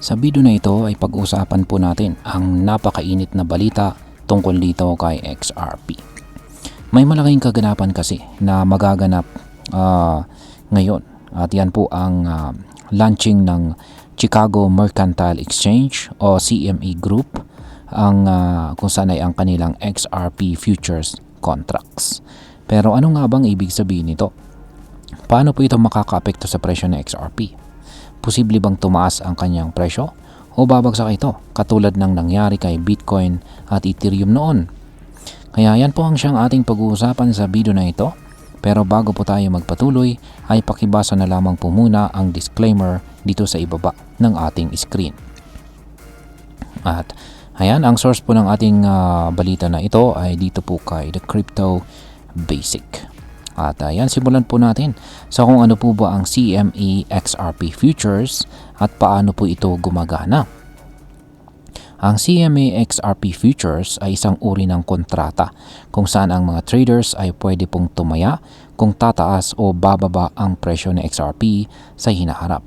Sa video na ito ay pag-usapan po natin ang napakainit na balita tungkol dito kay XRP. May malaking kaganapan kasi na magaganap ngayon at yan po ang launching ng Chicago Mercantile Exchange o CME Group kung saan ay ang kanilang XRP futures contracts. Pero ano nga bang ibig sabihin nito? Paano po ito makakaapekto sa presyo ng XRP? Posible bang tumaas ang kanyang presyo o babagsak ito katulad ng nangyari kay Bitcoin at Ethereum noon? Kaya yan po ang siyang ating pag-uusapan sa video na ito. Pero bago po tayo magpatuloy ay pakibasa na lamang po muna ang disclaimer dito sa ibaba ng ating screen. At ayan, ang source po ng ating balita na ito ay dito po kay The Crypto Basic. At ayan, simulan po natin sa kung ano po ba ang CME XRP Futures at paano po ito gumagana. Ang CME XRP Futures ay isang uri ng kontrata kung saan ang mga traders ay pwede pong tumaya kung tataas o bababa ang presyo ng XRP sa hinaharap.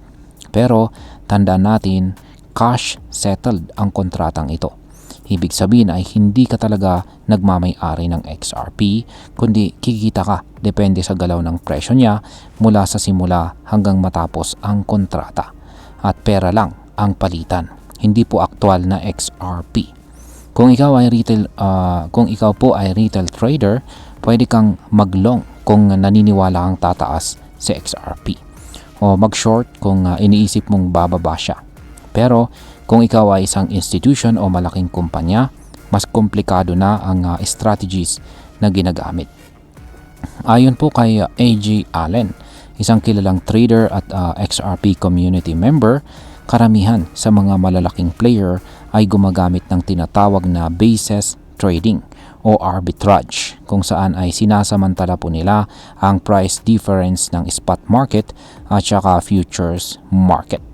Pero tandaan natin, cash settled ang kontratang ito. Ibig sabihin ay hindi ka talaga nagmamay-ari ng XRP, kundi kikita ka depende sa galaw ng presyo niya mula sa simula hanggang matapos ang kontrata. At pera lang ang palitan, hindi po aktual na XRP. Kung ikaw po ay retail trader, pwede kang mag-long kung naniniwala kang tataas sa XRP o mag-short kung iniisip mong bababa siya. Pero kung ikaw ay isang institution o malaking kumpanya, mas komplikado na ang strategies na ginagamit. Ayon po kay A.J. Allen, isang kilalang trader at XRP community member, karamihan sa mga malalaking player ay gumagamit ng tinatawag na basis trading o arbitrage, kung saan ay sinasamantala po nila ang price difference ng spot market at saka futures market.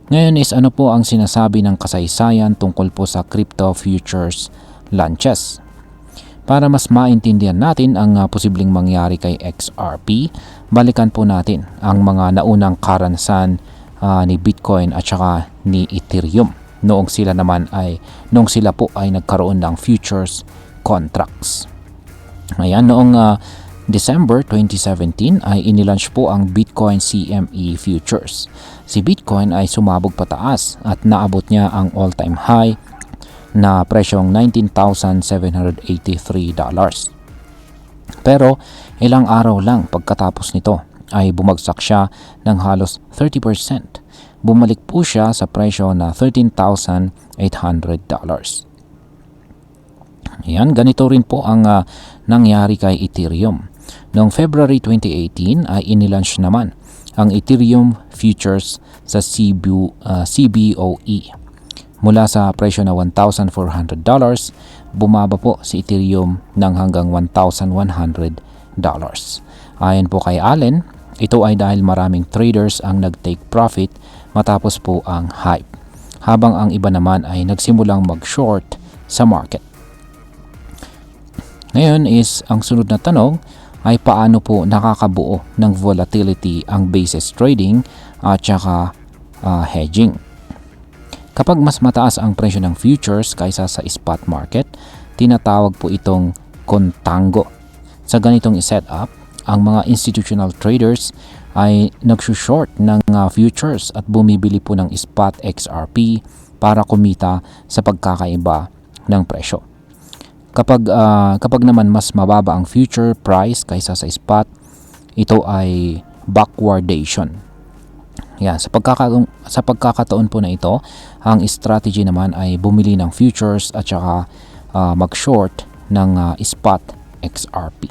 Ngayon is ano po ang sinasabi ng kasaysayan tungkol po sa crypto futures launches. Para mas maintindihan natin ang posibleng mangyari kay XRP, balikan po natin ang mga naunang karanasan ni Bitcoin at saka ni Ethereum noong sila po ay nagkaroon ng futures contracts. Ayan, noong December 2017 ay inilaunch po ang Bitcoin CME Futures. Si Bitcoin ay sumabog pataas at naabot niya ang all-time high na presyong $19,783. Pero ilang araw lang pagkatapos nito ay bumagsak siya ng halos 30%. Bumalik po siya sa presyo na $13,800. Yan, ganito rin po ang nangyari kay Ethereum. Noong February 2018 ay inilaunch naman ang Ethereum Futures sa CBOE. Mula sa presyo na $1,400, bumaba po si Ethereum ng hanggang $1,100. Ayon po kay Allen, ito ay dahil maraming traders ang nag-take profit matapos po ang hype, habang ang iba naman ay nagsimulang mag-short sa market. Ngayon is ang sunod na tanong ay paano po nakakabuo ng volatility ang basis trading at saka hedging. Kapag mas mataas ang presyo ng futures kaysa sa spot market, tinatawag po itong contango. Sa ganitong setup, ang mga institutional traders ay nagsushort ng futures at bumibili po ng spot XRP para kumita sa pagkakaiba ng presyo. Kapag naman mas mababa ang future price kaysa sa spot, ito ay backwardation. Yan, sa pagkakataon po na ito, ang strategy naman ay bumili ng futures at saka mag-short ng spot XRP.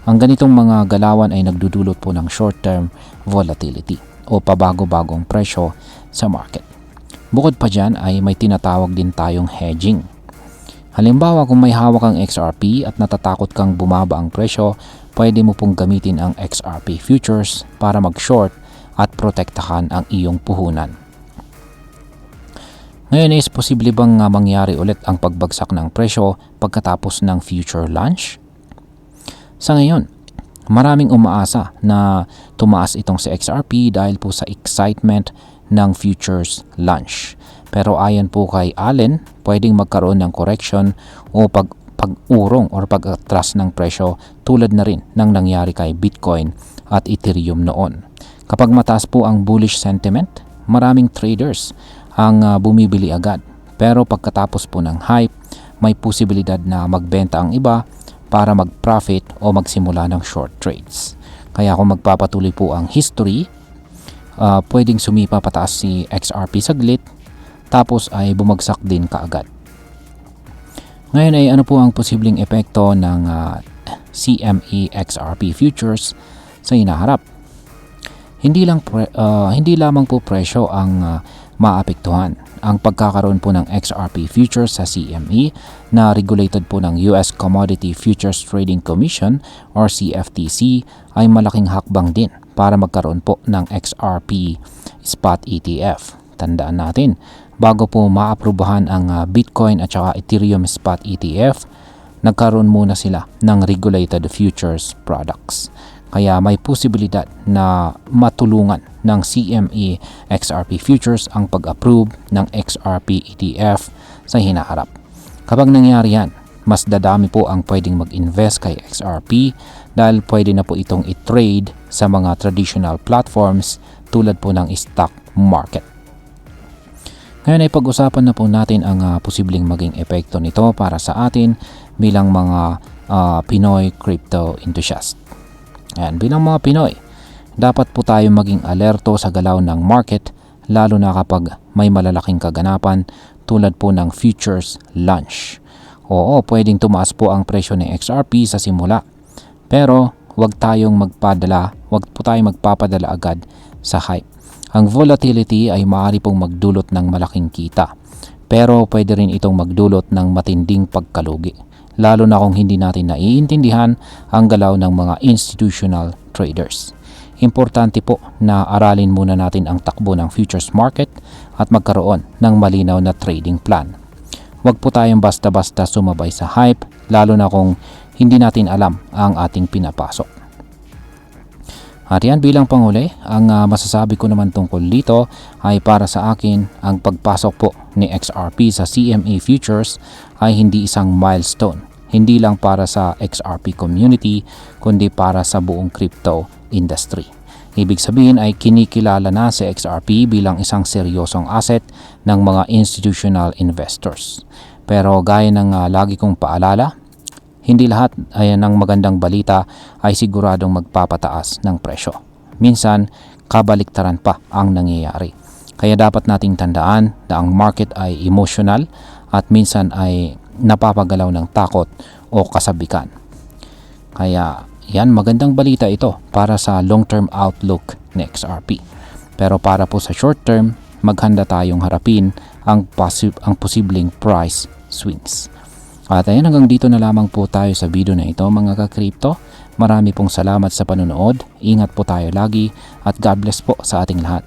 Ang ganitong mga galawan ay nagdudulot po ng short-term volatility o pabago-bagong presyo sa market. Bukod pa dyan ay may tinatawag din tayong hedging. Halimbawa, kung may hawak kang XRP at natatakot kang bumaba ang presyo, pwede mo pong gamitin ang XRP futures para mag-short at protektahan ang iyong puhunan. Ngayon is posible bang mangyari ulit ang pagbagsak ng presyo pagkatapos ng future launch? Sa ngayon, maraming umaasa na tumaas itong si XRP dahil po sa excitement ng futures launch. Pero ayon po kay Allen, pwedeng magkaroon ng correction o pag-urong or pag-atras ng presyo tulad na rin ng nangyari kay Bitcoin at Ethereum noon. Kapag mataas po ang bullish sentiment, maraming traders ang bumibili agad. Pero pagkatapos po ng hype, may posibilidad na magbenta ang iba para mag-profit o magsimula ng short trades. Kaya kung magpapatuloy po ang history, pwedeng sumipa pataas si XRP saglit tapos ay bumagsak din kaagad. Ngayon ay ano po ang posibleng epekto ng CME XRP futures sa hinaharap? Hindi lamang po presyo ang maapektuhan. Ang pagkakaroon po ng XRP futures sa CME na regulated po ng US Commodity Futures Trading Commission or CFTC ay malaking hakbang din para magkaroon po ng XRP spot ETF. Tandaan natin, bago po maaprubahan ang Bitcoin at saka Ethereum spot ETF, nagkaroon muna sila ng regulated futures products. Kaya may posibilidad na matulungan ng CME XRP futures ang pag-approve ng XRP ETF sa hinaharap. Kapag nangyari yan, mas dadami po ang pwedeng mag-invest kay XRP dahil pwede na po itong i-trade sa mga traditional platforms tulad po ng stock market. Ngayon ay pag-usapan na po natin ang posibleng maging epekto nito para sa atin bilang mga Pinoy crypto enthusiast. Ayan, bilang mga Pinoy, dapat po tayo maging alerto sa galaw ng market lalo na kapag may malalaking kaganapan tulad po ng futures launch. Oo, pwedeng tumaas po ang presyo ng XRP sa simula. Pero wag po tayong magpapadala agad sa hype. Ang volatility ay maaari pong magdulot ng malaking kita. Pero pwede rin itong magdulot ng matinding pagkalugi. Lalo na kung hindi natin naiintindihan ang galaw ng mga institutional traders. Importante po na aralin muna natin ang takbo ng futures market at magkaroon ng malinaw na trading plan. Huwag po tayong basta-basta sumabay sa hype, lalo na kung hindi natin alam ang ating pinapasok. At yan, bilang panghuli, ang masasabi ko naman tungkol dito ay para sa akin ang pagpasok po ni XRP sa CME futures ay hindi isang milestone. Hindi lang para sa XRP community kundi para sa buong crypto industry. Ibig sabihin ay kinikilala na si XRP bilang isang seryosong asset ng mga institutional investors. Pero gaya ng lagi kong paalala, hindi lahat ng magandang balita ay siguradong magpapataas ng presyo. Minsan, kabaliktaran pa ang nangyayari. Kaya dapat nating tandaan na ang market ay emotional at minsan ay napapagalaw ng takot o kasabikan. Kaya yan, magandang balita ito para sa long-term outlook ng XRP. Pero para po sa short-term, maghanda tayong harapin ang posibleng price swings. At ayan, hanggang dito na lamang po tayo sa video na ito mga ka-crypto. Marami pong salamat sa panonood. Ingat po tayo lagi at God bless po sa ating lahat.